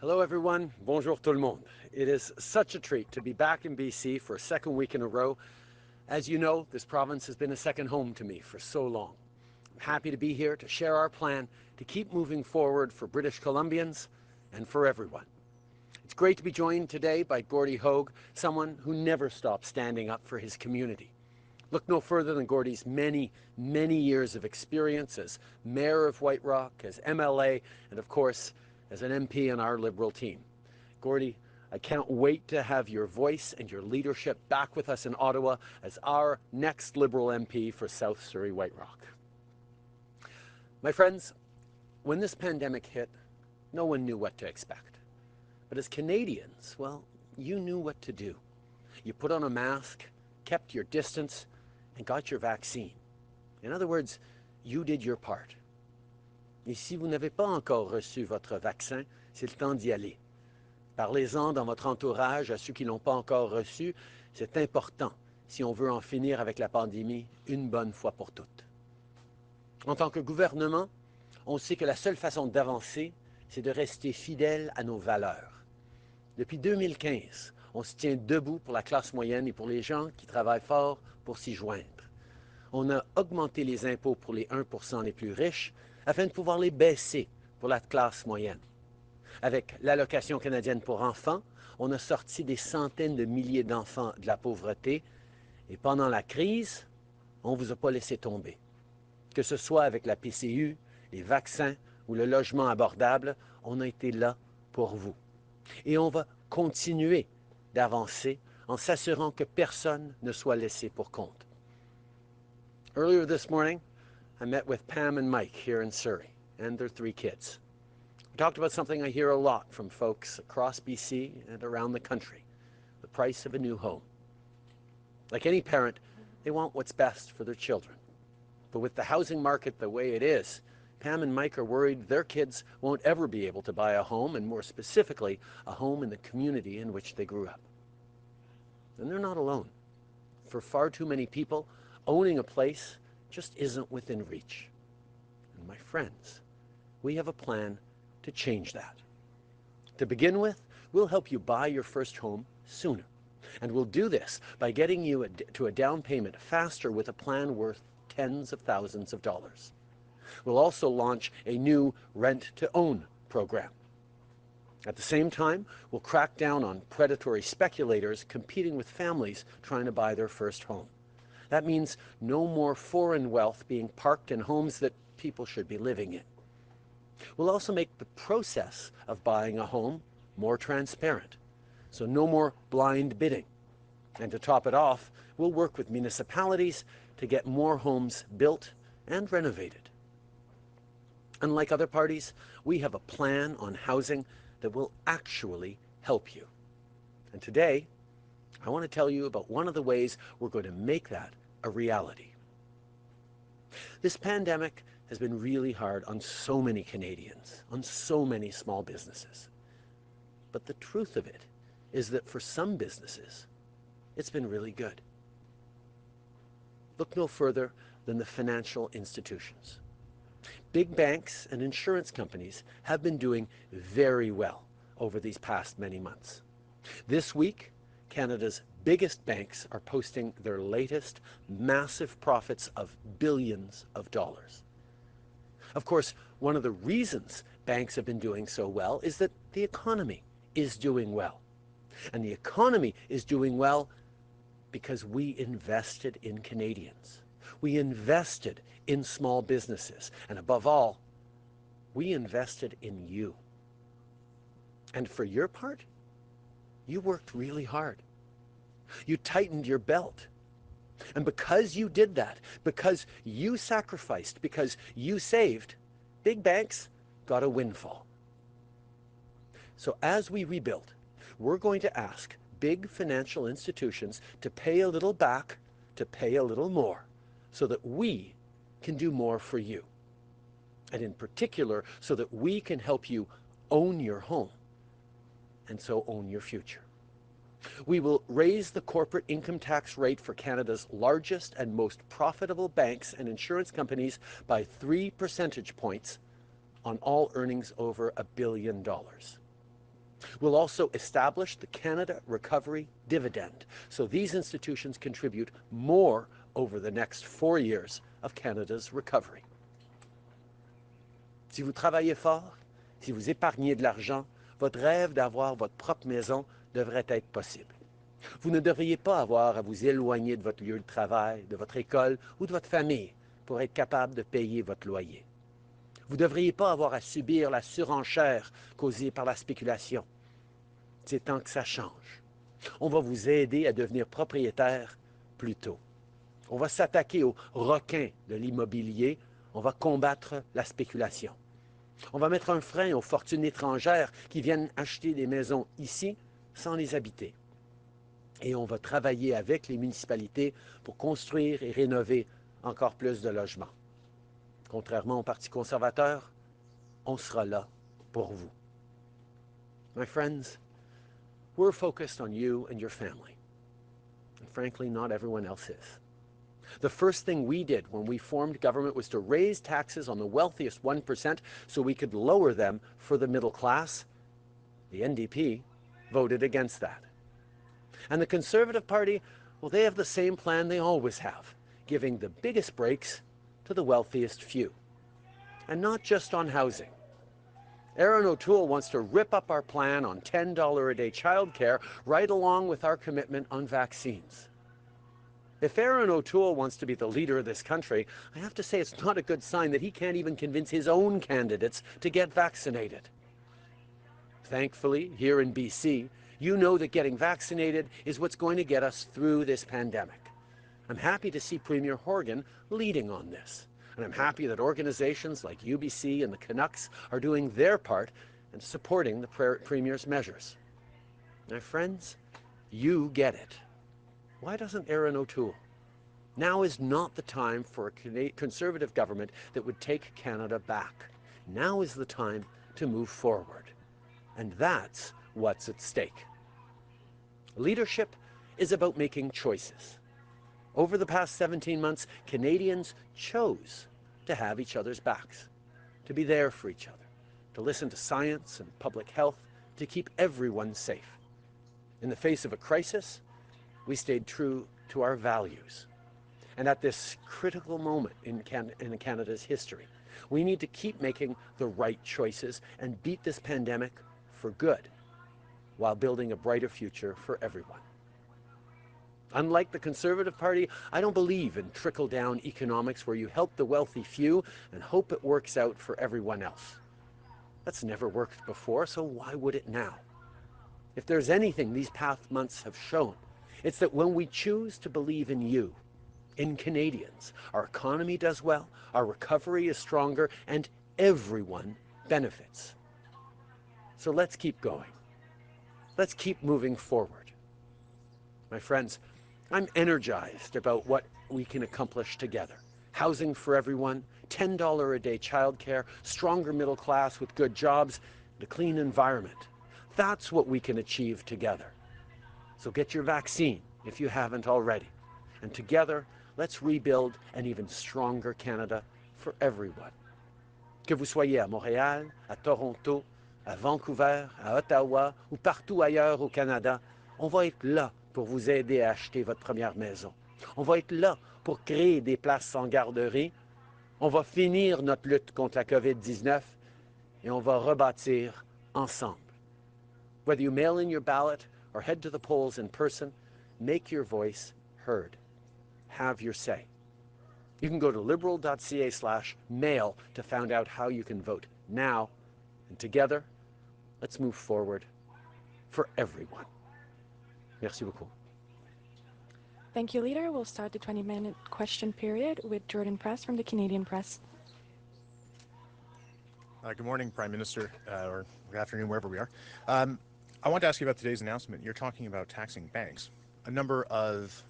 Hello everyone, bonjour tout le monde. It is such a treat to be back in BC for a second week in a row. As you know, this province has been a second home to me for so long. I'm happy to be here to share our plan to keep moving forward for British Columbians and for everyone. It's great to be joined today by Gordie Hogg, someone who never stops standing up for his community. Look no further than Gordie's many years of experience as Mayor of White Rock, as MLA, and of course, as an MP on our Liberal team. Gordie, I can't wait to have your voice and your leadership back with us in Ottawa as our next Liberal MP for South Surrey-White Rock. My friends, when this pandemic hit, no one knew what to expect. But as Canadians, well, you knew what to do. You put on a mask, kept your distance, and got your vaccine. In other words, you did your part. Et si vous n'avez pas encore reçu votre vaccin, c'est le temps d'y aller. Parlez-en dans votre entourage à ceux qui ne l'ont pas encore reçu. C'est important si on veut en finir avec la pandémie une bonne fois pour toutes. En tant que gouvernement, on sait que la seule façon d'avancer, c'est de rester fidèle à nos valeurs. Depuis 2015, on se tient debout pour la classe moyenne et pour les gens qui travaillent fort pour s'y joindre. On a augmenté les impôts pour les 1% les plus riches afin de pouvoir les baisser pour la classe moyenne. Avec l'allocation canadienne pour enfants, on a sorti des centaines de milliers d'enfants de la pauvreté et pendant la crise, on ne vous a pas laissé tomber. Que ce soit avec la PCU, les vaccins ou le logement abordable, on a été là pour vous. Et on va continuer d'avancer en s'assurant que personne ne soit laissé pour compte. Earlier this morning, I met with Pam and Mike here in Surrey and their 3 kids. We talked about something I hear a lot from folks across BC and around the country, the price of a new home. Like any parent, they want what's best for their children. But with the housing market the way it is, Pam and Mike are worried their kids won't ever be able to buy a home, and more specifically, a home in the community in which they grew up. And they're not alone. For far too many people, owning a place just isn't within reach. And my friends, we have a plan to change that. To begin with, we'll help you buy your first home sooner. And we'll do this by getting you to a down payment faster with a plan worth tens of thousands of dollars. We'll also launch a new rent-to-own program. At the same time, we'll crack down on predatory speculators competing with families trying to buy their first home. That means no more foreign wealth being parked in homes that people should be living in. We'll also make the process of buying a home more transparent, so no more blind bidding. And to top it off, we'll work with municipalities to get more homes built and renovated. Unlike other parties, we have a plan on housing that will actually help you. And today, I want to tell you about one of the ways we're going to make that a reality. This pandemic has been really hard on so many Canadians, on so many small businesses. But the truth of it is that for some businesses, it's been really good. Look no further than the financial institutions. Big banks and insurance companies have been doing very well over these past many months. This week, Canada's biggest banks are posting their latest massive profits of billions of dollars. Of course, one of the reasons banks have been doing so well is that the economy is doing well. And the economy is doing well because we invested in Canadians. We invested in small businesses. And above all, we invested in you. And for your part, you worked really hard. You tightened your belt. And because you did that, because you sacrificed, because you saved, big banks got a windfall. So as we rebuild, we're going to ask big financial institutions to pay a little back, to pay a little more, so that we can do more for you. And in particular, so that we can help you own your home, and so own your future. We will raise the corporate income tax rate for Canada's largest and most profitable banks and insurance companies by 3 percentage points on all earnings over $1 billion. We'll also establish the Canada Recovery Dividend, so these institutions contribute more over the next 4 years of Canada's recovery. Si vous travaillez fort, si vous épargnez de l'argent, votre rêve d'avoir votre propre maison devrait être possible. Vous ne devriez pas avoir à vous éloigner de votre lieu de travail, de votre école ou de votre famille pour être capable de payer votre loyer. Vous ne devriez pas avoir à subir la surenchère causée par la spéculation. C'est temps que ça change. On va vous aider à devenir propriétaire plus tôt. On va s'attaquer aux requins de l'immobilier. On va combattre la spéculation. On va mettre un frein aux fortunes étrangères qui viennent acheter des maisons ici sans les habiter. Et on va travailler avec les municipalités pour construire et rénover encore plus de logements. Contrairement au Parti conservateur, on sera là pour vous. My friends, we're focused on you and your family. And frankly, not everyone else is. The first thing we did when we formed government was to raise taxes on the wealthiest 1% so we could lower them for the middle class. The NDP voted against that. And the Conservative Party, well, they have the same plan they always have, giving the biggest breaks to the wealthiest few. And not just on housing. Erin O'Toole wants to rip up our plan on $10 a day childcare right along with our commitment on vaccines. If Erin O'Toole wants to be the leader of this country, I have to say it's not a good sign that he can't even convince his own candidates to get vaccinated. Thankfully, here in BC, you know that getting vaccinated is what's going to get us through this pandemic. I'm happy to see Premier Horgan leading on this. And I'm happy that organizations like UBC and the Canucks are doing their part and supporting the Premier's measures. My friends, you get it. Why doesn't Erin O'Toole? Now is not the time for a Conservative government that would take Canada back. Now is the time to move forward. And that's what's at stake. Leadership is about making choices. Over the past 17 months, Canadians chose to have each other's backs, to be there for each other, to listen to science and public health, to keep everyone safe. In the face of a crisis, we stayed true to our values. And at this critical moment in Canada's history, we need to keep making the right choices and beat this pandemic for good, while building a brighter future for everyone. Unlike the Conservative Party, I don't believe in trickle-down economics where you help the wealthy few and hope it works out for everyone else. That's never worked before, so why would it now? If there's anything these past months have shown, it's that when we choose to believe in you, in Canadians, our economy does well, our recovery is stronger, and everyone benefits. So let's keep going. Let's keep moving forward. My friends, I'm energized about what we can accomplish together. Housing for everyone, $10 a day childcare, stronger middle class with good jobs, and a clean environment. That's what we can achieve together. So get your vaccine if you haven't already. And together, let's rebuild an even stronger Canada for everyone. Que vous soyez à Montréal, à Toronto, à Vancouver, à Ottawa ou partout ailleurs au Canada, on va être là pour vous aider à acheter votre première maison. On va être là pour créer des places en garderie. On va finir notre lutte contre la COVID-19 et on va rebâtir ensemble. Whether you mail in your ballot or head to the polls in person, make your voice heard. Have your say. You can go to liberal.ca/mail to find out how you can vote now. And together, let's move forward for everyone. Merci beaucoup. Thank you, Leader. We'll start the 20-minute question period with Jordan Press from the Canadian Press. Good morning, Prime Minister, or good afternoon, wherever we are. I want to ask you about today's announcement. You're talking about taxing banks. A number of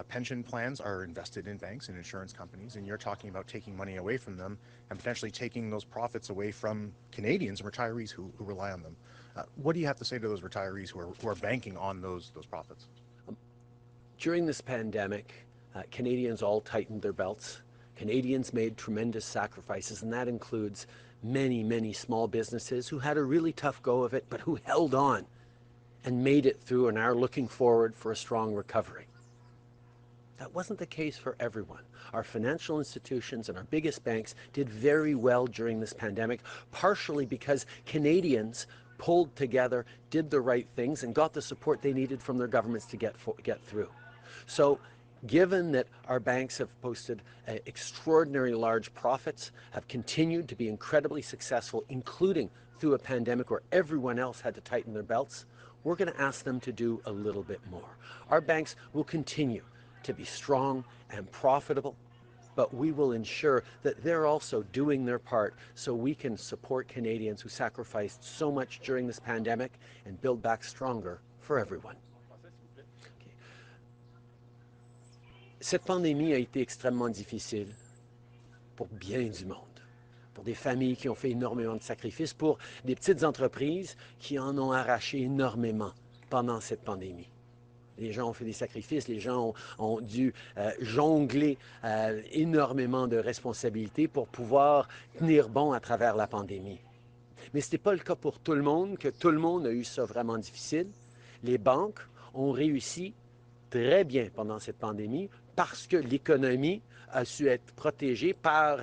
pension plans are invested in banks and insurance companies, and you're talking about taking money away from them and potentially taking those profits away from Canadians and retirees who rely on them. What do you have to say to those retirees who are banking on those profits? During this pandemic, Canadians all tightened their belts. Canadians made tremendous sacrifices, and that includes many, many small businesses who had a really tough go of it, but who held on and made it through and are looking forward for a strong recovery. That wasn't the case for everyone. Our financial institutions and our biggest banks did very well during this pandemic, partially because Canadians pulled together, did the right things, and got the support they needed from their governments to get through. So given that our banks have posted extraordinary large profits, have continued to be incredibly successful, including through a pandemic where everyone else had to tighten their belts, we're going to ask them to do a little bit more. Our banks will continue to be strong and profitable, but we will ensure that they're also doing their part so we can support Canadians who sacrificed so much during this pandemic and build back stronger for everyone. Cette pandémie a été extrêmement difficile pour bien du monde, pour des familles qui ont fait énormément de sacrifices, pour des petites entreprises qui en ont arraché énormément pendant cette pandémie. Les gens ont fait des sacrifices, les gens ont dû jongler énormément de responsabilités pour pouvoir tenir bon à travers la pandémie. Mais ce n'était pas le cas pour tout le monde, que tout le monde a eu ça vraiment difficile. Les banques ont réussi très bien pendant cette pandémie parce que l'économie a su être protégée par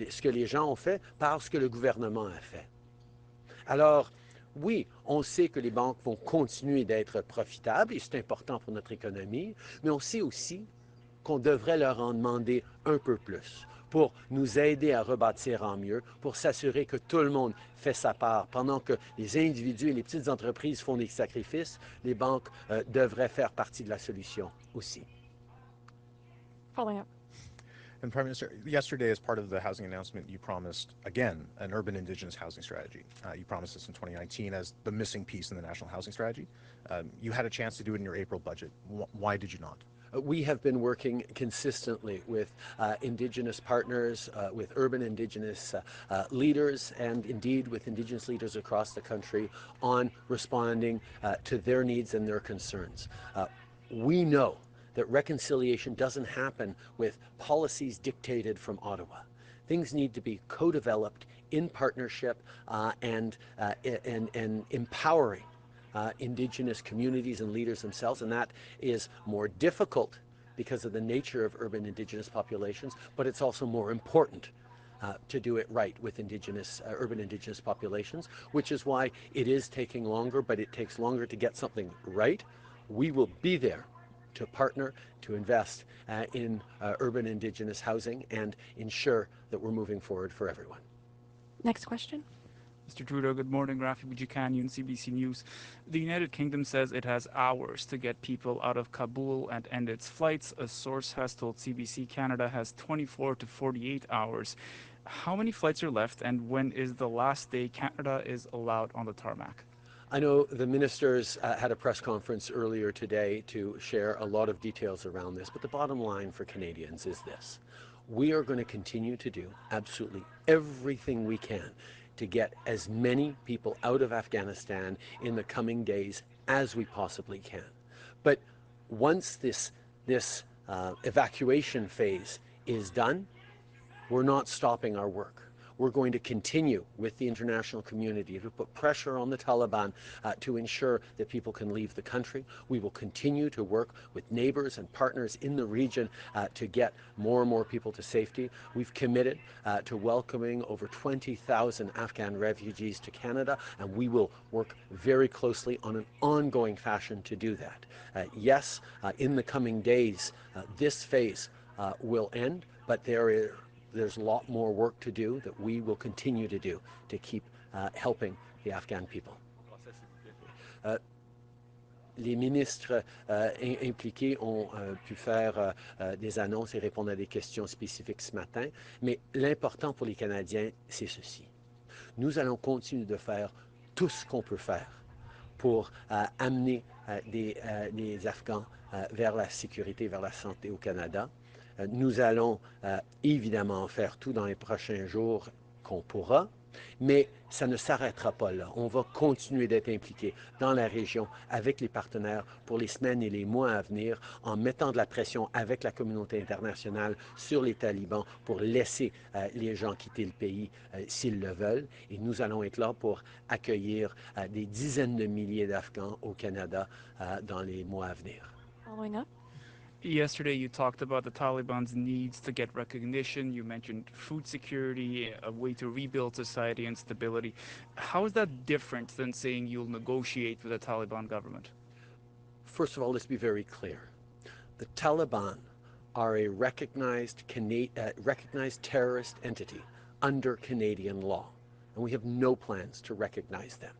ce que les gens ont fait, par ce que le gouvernement a fait. Alors, oui, on sait que les banques vont continuer d'être profitables et c'est important pour notre économie, mais on sait aussi qu'on devrait leur en demander un peu plus pour nous aider à rebâtir en mieux, pour s'assurer que tout le monde fait sa part. Pendant que les individus et les petites entreprises font des sacrifices, les banques devraient faire partie de la solution aussi. Following up. And Prime Minister, yesterday, as part of the housing announcement, you promised, again, an urban Indigenous housing strategy. You promised this in 2019 as the missing piece in the national housing strategy. You had a chance to do it in your April budget. Why did you not? We have been working consistently with Indigenous partners, with urban Indigenous leaders, and indeed with Indigenous leaders across the country on responding to their needs and their concerns. We know that reconciliation doesn't happen with policies dictated from Ottawa. Things need to be co-developed in partnership and empowering Indigenous communities and leaders themselves, and that is more difficult because of the nature of urban Indigenous populations, but it's also more important to do it right with urban Indigenous populations, which is why it is taking longer, but it takes longer to get something right. We will be there to partner, to invest in urban Indigenous housing and ensure that we're moving forward for everyone. Next question. Mr. Trudeau, good morning. Rafi Bujikanian, CBC News. The United Kingdom says it has hours to get people out of Kabul and end its flights. A source has told CBC Canada has 24 to 48 hours. How many flights are left, and when is the last day Canada is allowed on the tarmac? I know the ministers had a press conference earlier today to share a lot of details around this, but the bottom line for Canadians is this. We are going to continue to do absolutely everything we can to get as many people out of Afghanistan in the coming days as we possibly can. But once this evacuation phase is done, we're not stopping our work. We're going to continue with the international community to put pressure on the Taliban to ensure that people can leave the country. We will continue to work with neighbors and partners in the region to get more and more people to safety. We've committed to welcoming over 20,000 Afghan refugees to Canada, and we will work very closely on an ongoing fashion to do that. Yes, in the coming days, this phase will end, but there's a lot more work to do that we will continue to do to keep helping the Afghan people. Les ministres impliqués ont pu faire des annonces et répondre à des questions spécifiques ce matin, mais l'important pour les Canadiens, c'est ceci. Nous allons continuer de faire tout ce qu'on peut faire pour amener les Afghans vers la sécurité, vers la santé au Canada. Nous allons évidemment faire tout dans les prochains jours qu'on pourra. Mais ça ne s'arrêtera pas là. On va continuer d'être impliqué dans la région avec les partenaires pour les semaines et les mois à venir en mettant de la pression avec la communauté internationale sur les talibans pour laisser les gens quitter le pays s'ils le veulent. Et nous allons être là pour accueillir des dizaines de milliers d'Afghans au Canada dans les mois à venir. Following up. Yesterday, you talked about the Taliban's needs to get recognition. You mentioned food security, a way to rebuild society and stability. How is that different than saying you'll negotiate with the Taliban government? First of all, let's be very clear. The Taliban are a recognized terrorist entity under Canadian law, and we have no plans to recognize them.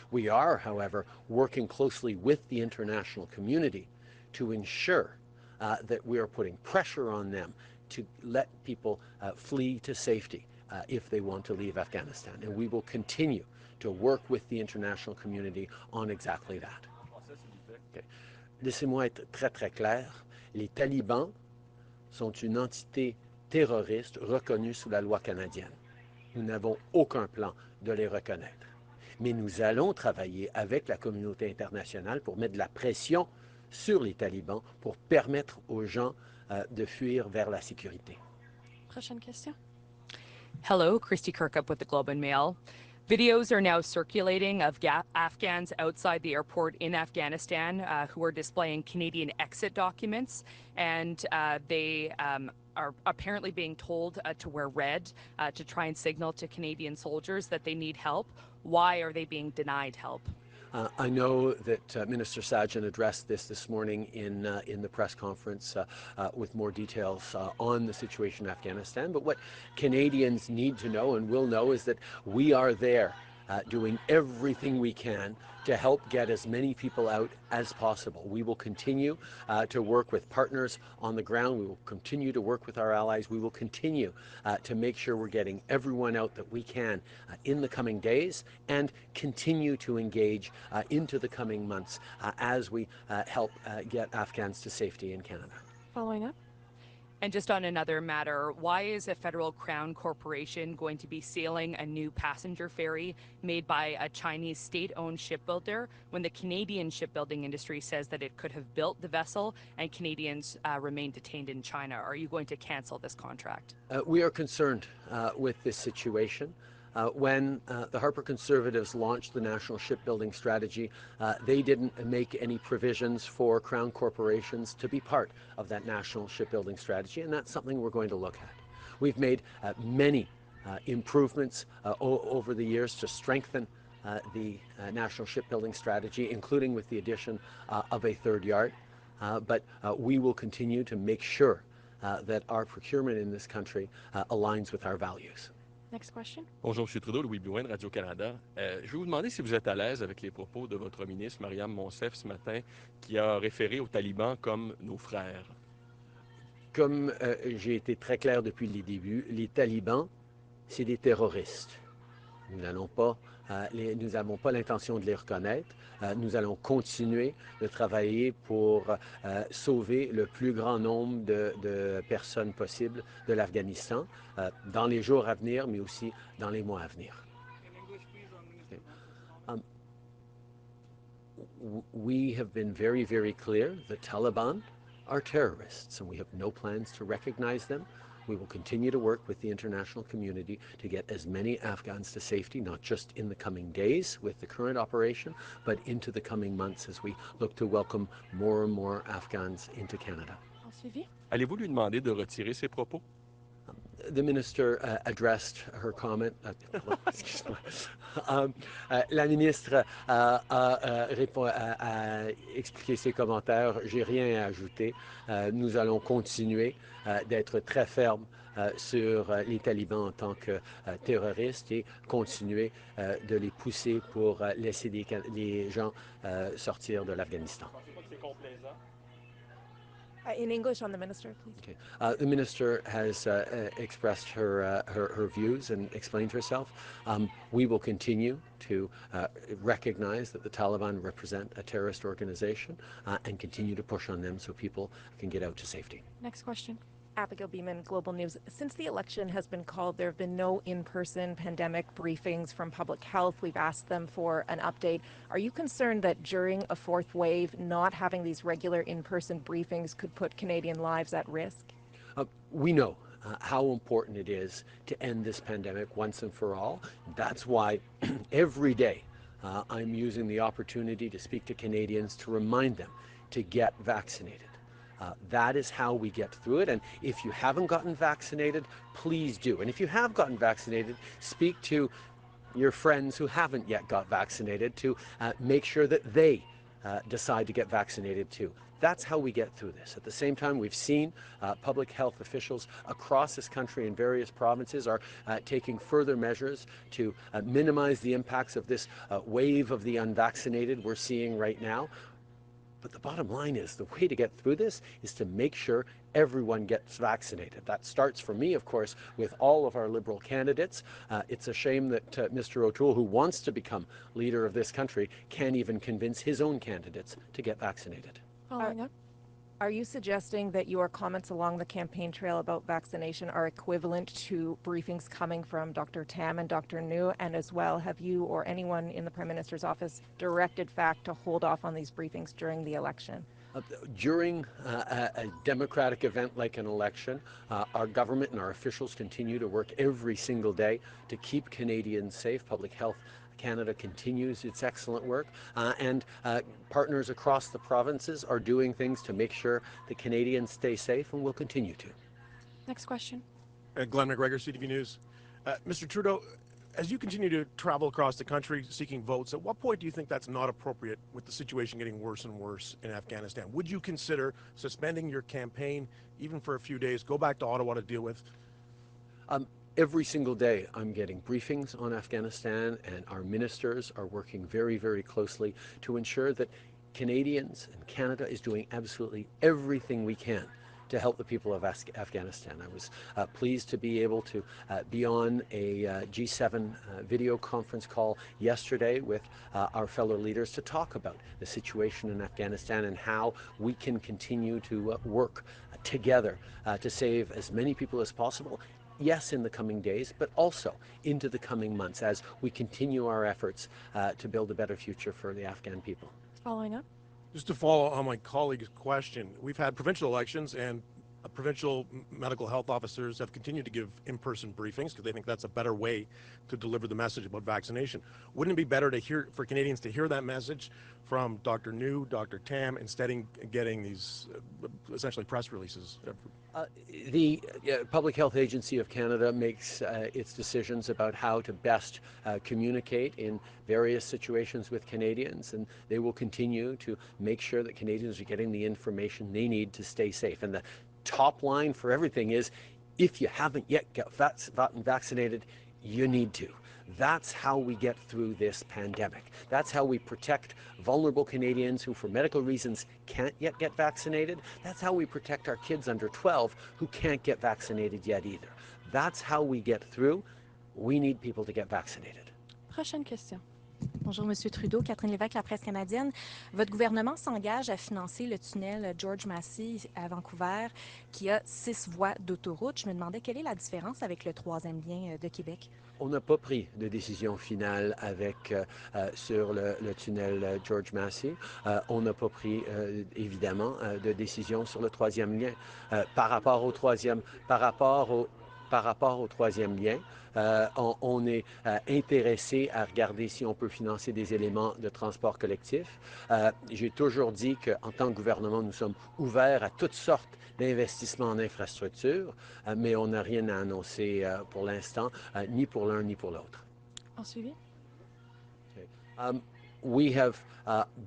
We are, however, working closely with the international community to ensure that we are putting pressure on them to let people flee to safety if they want to leave Afghanistan. And we will continue to work with the international community on exactly that. Okay. Laissez-moi être très très clair. Les talibans sont une entité terroriste reconnue sous la loi canadienne. Nous n'avons aucun plan de les reconnaître. Mais nous allons travailler avec la communauté internationale pour mettre de la pression sur les talibans pour permettre aux gens de fuir vers la sécurité. Prochaine question. Hello, Christy Kirkup with the Globe and Mail. Videos are now circulating of Afghans outside the airport in Afghanistan who are displaying Canadian exit documents, and they are apparently being told to wear red to try and signal to Canadian soldiers that they need help. Why are they being denied help? I know that Minister Sajjan addressed this morning in the press conference with more details on the situation in Afghanistan. But what Canadians need to know and will know is that we are there doing everything we can to help get as many people out as possible. We will continue to work with partners on the ground. We will continue to work with our allies. We will continue to make sure we're getting everyone out that we can in the coming days and continue to engage into the coming months as we help get Afghans to safety in Canada. Following up. And just on another matter, why is a federal crown corporation going to be sailing a new passenger ferry made by a Chinese state-owned shipbuilder when the Canadian shipbuilding industry says that it could have built the vessel and Canadians remain detained in China? Are you going to cancel this contract? We are concerned with this situation. When the Harper Conservatives launched the National Shipbuilding Strategy, they didn't make any provisions for Crown corporations to be part of that National Shipbuilding Strategy, and that's something we're going to look at. We've made many improvements over the years to strengthen the National Shipbuilding Strategy, including with the addition of a third yard, but we will continue to make sure that our procurement in this country aligns with our values. Next question. Bonjour, M. Trudeau, Louis Blouin de Radio-Canada. Je vais vous demander si vous êtes à l'aise avec les propos de votre ministre, Maryam Monsef, ce matin, qui a référé aux talibans comme nos frères. Comme j'ai été très clair depuis les débuts, les talibans, c'est des terroristes. Nous n'avons pas l'intention de les reconnaître. Nous allons continuer de travailler pour sauver le plus grand nombre de personnes possibles de l'Afghanistan dans les jours à venir, mais aussi dans les mois à venir. We have been very, very clear. The Taliban are terrorists, and we have no plans to recognize them. We will continue to work with the international community to get as many Afghans to safety, not just in the coming days with the current operation, but into the coming months as we look to welcome more and more Afghans into Canada. En suivi. Allez-vous lui demander de retirer ses propos? The minister addressed her comment. La ministre a expliqué ses commentaires. J'ai rien à ajouter. Nous allons continuer d'être très fermes sur les talibans en tant que terroristes et continuer de les pousser pour laisser les gens sortir de l'Afghanistan. C'est complaisant. In English on the minister, please. Okay. The minister has expressed her views and explained herself. We will continue to recognize that the Taliban represent a terrorist organization and continue to push on them so people can get out to safety. Next question. Abigail Beeman, Global News. Since the election has been called, there have been no in-person pandemic briefings from public health. We've asked them for an update. Are you concerned that during a fourth wave, not having these regular in-person briefings could put Canadian lives at risk? We know how important it is to end this pandemic once and for all. That's why every day I'm using the opportunity to speak to Canadians to remind them to get vaccinated. That is how we get through it. And if you haven't gotten vaccinated, please do. And if you have gotten vaccinated, speak to your friends who haven't yet got vaccinated to make sure that they decide to get vaccinated too. That's how we get through this. At the same time, we've seen public health officials across this country in various provinces are taking further measures to minimize the impacts of this wave of the unvaccinated we're seeing right now. But the bottom line is the way to get through this is to make sure everyone gets vaccinated. That starts for me, of course, with all of our Liberal candidates. It's a shame that Mr. O'Toole, who wants to become leader of this country, can't even convince his own candidates to get vaccinated. Following up. Are you suggesting that your comments along the campaign trail about vaccination are equivalent to briefings coming from Dr. Tam and Dr. New? And as well, have you or anyone in the Prime Minister's office directed FACT to hold off on these briefings during the election? During a democratic event like an election, our government and our officials continue to work every single day to keep Canadians safe. Public Health Canada continues its excellent work, and partners across the provinces are doing things to make sure that Canadians stay safe, and will continue to. Next question. Glenn McGregor, CTV News. Mr. Trudeau, as you continue to travel across the country seeking votes, at what point do you think that's not appropriate with the situation getting worse and worse in Afghanistan? Would you consider suspending your campaign even for a few days, go back to Ottawa to deal with? Every single day I'm getting briefings on Afghanistan, and our ministers are working very, very closely to ensure that Canadians and Canada is doing absolutely everything we can to help the people of Afghanistan. I was pleased to be able to be on a G7 video conference call yesterday with our fellow leaders to talk about the situation in Afghanistan and how we can continue to work together to save as many people as possible. Yes, in the coming days, but also into the coming months as we continue our efforts to build a better future for the Afghan people. Following up. Just to follow on my colleague's question, we've had provincial elections, and provincial medical health officers have continued to give in-person briefings because they think that's a better way to deliver the message about vaccination. Wouldn't it be better to hear, for Canadians to hear that message from Dr. New, Dr. Tam, instead of getting these essentially press releases? The Public Health Agency of Canada makes its decisions about how to best communicate in various situations with Canadians, and they will continue to make sure that Canadians are getting the information they need to stay safe. And the top line for everything is, if you haven't yet gotten vaccinated, you need to. That's how we get through this pandemic. That's how we protect vulnerable Canadians who, for medical reasons, can't yet get vaccinated. That's how we protect our kids under 12 who can't get vaccinated yet either. That's how we get through. We need people to get vaccinated. Prochaine question. Bonjour, Monsieur Trudeau. Catherine Lévesque, La Presse canadienne. Votre gouvernement s'engage à financer le tunnel George Massey à Vancouver, qui a 6 voies d'autoroute. Je me demandais quelle est la différence avec le troisième lien de Québec? On n'a pas pris de décision finale sur le tunnel George Massey. On n'a pas pris, évidemment, de décision sur le troisième lien. Par rapport au troisième lien, on est intéressé à regarder si on peut financer des éléments de transport collectif. J'ai toujours dit qu'en tant que gouvernement, nous sommes ouverts à toutes sortes d'investissements en infrastructure, mais on n'a rien à annoncer pour l'instant, ni pour l'un ni pour l'autre. En suivi. Okay. We have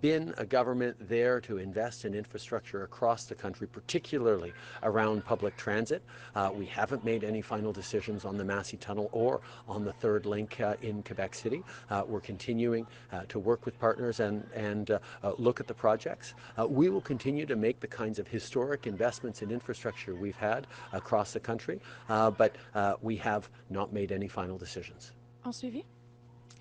been a government there to invest in infrastructure across the country, particularly around public transit. We haven't made any final decisions on the Massey Tunnel or on the third link in Quebec City. We're continuing to work with partners and look at the projects. We will continue to make the kinds of historic investments in infrastructure we've had across the country, but we have not made any final decisions. En suivi.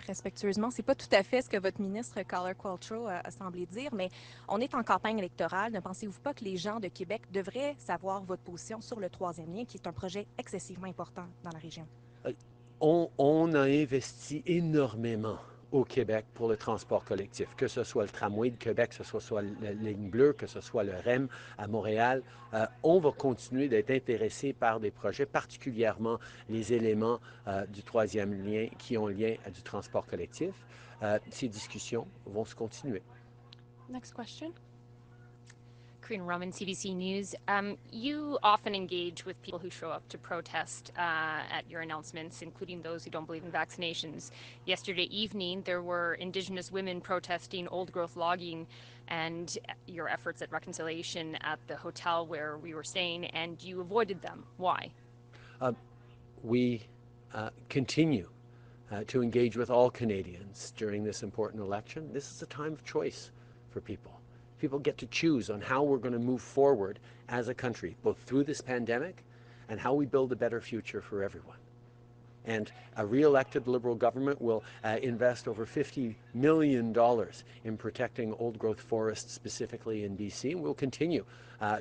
Respectueusement, c'est pas tout à fait ce que votre ministre Carla Qualtrough a semblé dire, mais on est en campagne électorale. Ne pensez-vous pas que les gens de Québec devraient savoir votre position sur le troisième lien, qui est un projet excessivement important dans la région? On a investi énormément au Québec pour le transport collectif, que ce soit le tramway de Québec, que ce soit la ligne bleue, que ce soit le REM à Montréal. On va continuer d'être intéressé par des projets, particulièrement les éléments du troisième lien qui ont lien à du transport collectif. Ces discussions vont se continuer. Next question. Korean Roman, CBC News. You often engage with people who show up to protest at your announcements, including those who don't believe in vaccinations. Yesterday evening, there were Indigenous women protesting old growth logging and your efforts at reconciliation at the hotel where we were staying, and you avoided them. Why? We continue to engage with all Canadians during this important election. This is a time of choice for people. People get to choose on how we're going to move forward as a country, both through this pandemic and how we build a better future for everyone. And a re-elected Liberal government will invest over $50 million in protecting old growth forests, specifically in BC. And we'll continue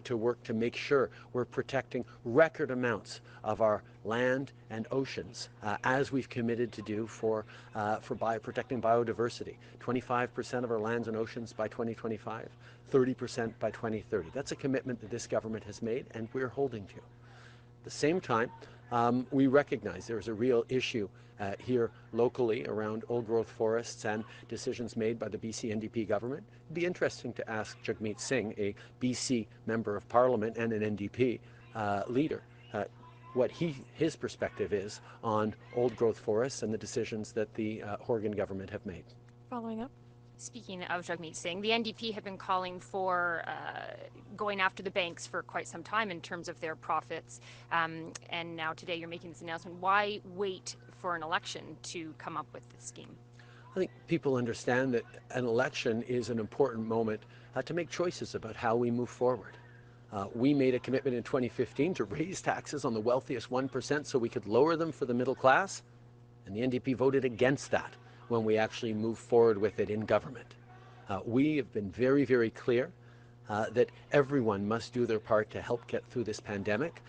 to work to make sure we're protecting record amounts of our land and oceans, as we've committed to do for protecting biodiversity. 25% of our lands and oceans by 2025, 30% by 2030. That's a commitment that this government has made and we're holding to. At the same time, we recognize there's a real issue here locally around old growth forests and decisions made by the BC NDP government. It'd be interesting to ask Jagmeet Singh, a BC member of parliament and an NDP leader, what his perspective is on old growth forests and the decisions that the Horgan government have made. Following up. Speaking of Jagmeet Singh, the NDP have been calling for going after the banks for quite some time in terms of their profits. And now today you're making this announcement. Why wait for an election to come up with this scheme? I think people understand that an election is an important moment to make choices about how we move forward. We made a commitment in 2015 to raise taxes on the wealthiest 1% so we could lower them for the middle class, and the NDP voted against that when we actually move forward with it in government. We have been very, very clear that everyone must do their part to help get through this pandemic.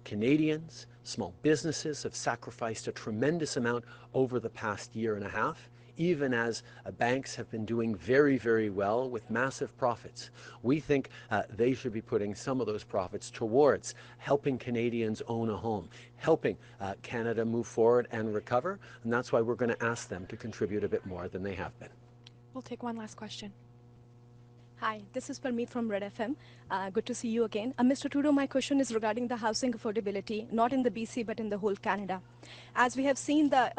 Canadians, small businesses have sacrificed a tremendous amount over the past year and a half, even as banks have been doing very, very well with massive profits. We think they should be putting some of those profits towards helping Canadians own a home, helping Canada move forward and recover, and that's why we're going to ask them to contribute a bit more than they have been. We'll take one last question. Hi, this is Parmeet from Red FM. Good to see you again. Mr. Trudeau, my question is regarding the housing affordability, not in the BC, but in the whole Canada. As we have seen, the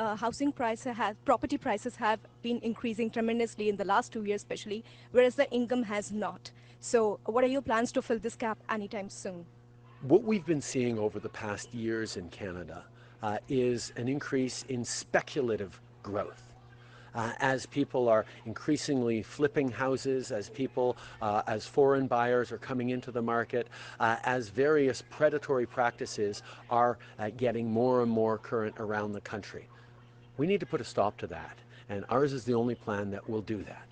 property prices have been increasing tremendously in the last 2 years, especially, whereas the income has not. So what are your plans to fill this gap anytime soon? What we've been seeing over the past years in Canada is an increase in speculative growth. As people are increasingly flipping houses, as foreign buyers are coming into the market, as various predatory practices are getting more and more current around the country. We need to put a stop to that, and ours is the only plan that will do that.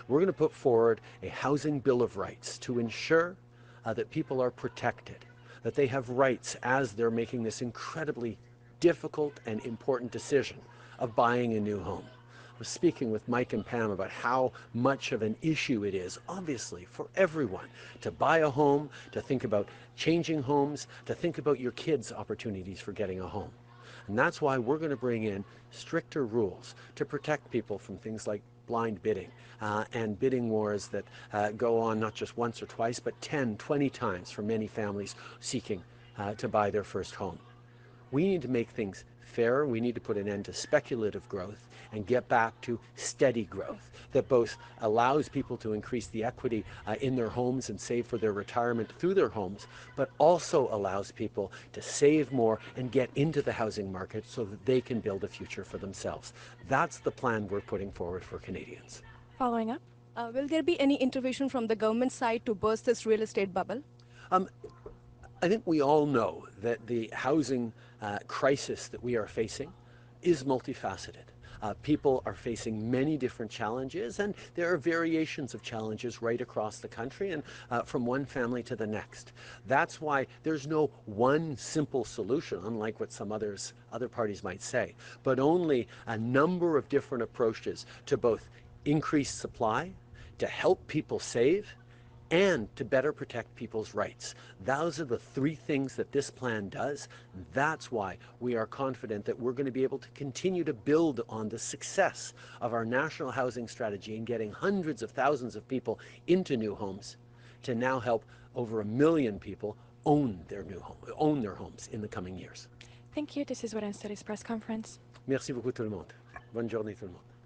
We're going to put forward a housing bill of rights to ensure that people are protected, that they have rights as they're making this incredibly difficult and important decision of buying a new home. I was speaking with Mike and Pam about how much of an issue it is, obviously, for everyone to buy a home, to think about changing homes, to think about your kids' opportunities for getting a home. And that's why we're going to bring in stricter rules to protect people from things like blind bidding and bidding wars that go on not just once or twice, but 10, 20 times for many families seeking to buy their first home. We need to make things fair. We need to put an end to speculative growth and get back to steady growth that both allows people to increase the equity in their homes and save for their retirement through their homes, but also allows people to save more and get into the housing market so that they can build a future for themselves. That's the plan we're putting forward for Canadians. Following up. Will there be any intervention from the government side to burst this real estate bubble? I think we all know that the housing crisis that we are facing is multifaceted. People are facing many different challenges, and there are variations of challenges right across the country and from one family to the next. That's why there's no one simple solution, unlike what some other parties might say, but only a number of different approaches to both increase supply, to help people save, and to better protect people's rights. Those are the three things that this plan does. That's why we are confident that we're going to be able to continue to build on the success of our national housing strategy in getting hundreds of thousands of people into new homes, to now help over 1 million people own their homes in the coming years. Thank you. This is what I studies press conference. Merci beaucoup tout le monde. Bonne journée tout le monde.